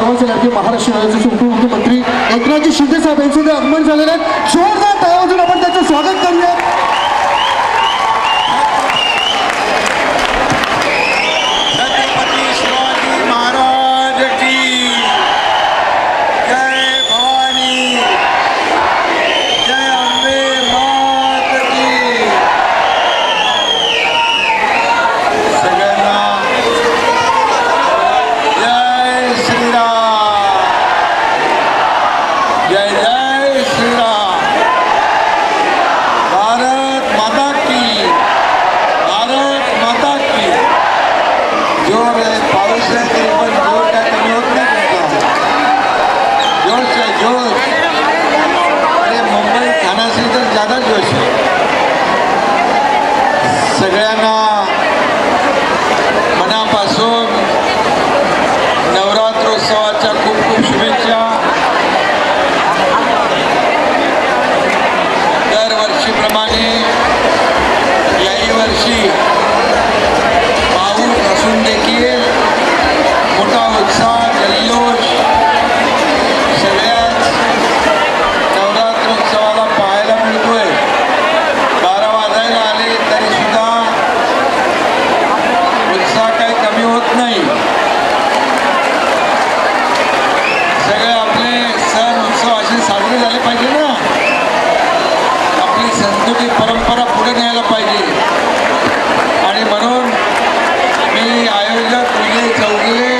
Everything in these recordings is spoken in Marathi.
सर्वांचे लाडके महाराष्ट्र राज्याचे उपमुख्यमंत्री एकनाथजी शिंदे साहेब यांचे आगमन झालेले आहेत. जोरदार टाळ्या वाजवून आपण त्यांचं स्वागत करूया. सगळ्यांना मनापासून नवरात्रोत्सवाच्या खूप खूप शुभेच्छा. दरवर्षीप्रमाणे याही वर्षी पाऊस असून देखील मोठा उत्साह जल्लोष सगळ्याच नवरात्रोत्सवाला पाहायला मिळतोय. 12 वाजायला आले तरी सुद्धा उत्साह काही कमी होत नाही. सगळे आपले सण उत्सव असे साजरे झाले पाहिजे ना. आपली संस्कृती परंपरा पुढे न्यायला पाहिजे. आणि म्हणून मी आयोजक विजय चौगुले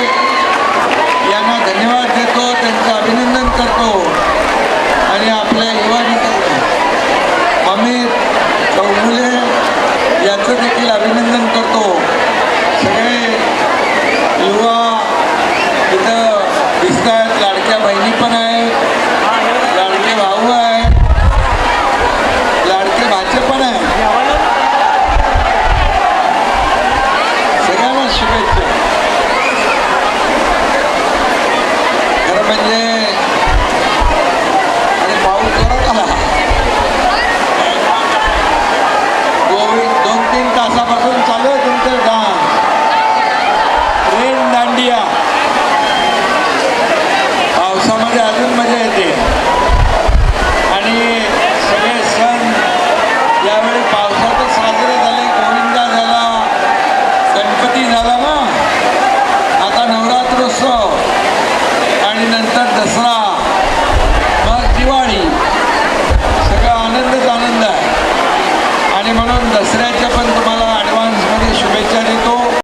यांना धन्यवाद देतो, त्यांचं अभिनंदन करतो. आणि आपल्या युवा नेते अमित चौगुले यांचं देखील अभिनंदन करतो. सगळे युवा इथं दिसत आहेत. लाडक्या बहिणी पण आहेत, लाडके भाऊ आहेत, लाडके भाचे पण आहेत. सगळ्यांना शुभेच्छा. खरं म्हणजे आणि पाऊस जोरात आला. 2-3 तासापासून चालू आहे तुमचं डान्स रेन दांडिया.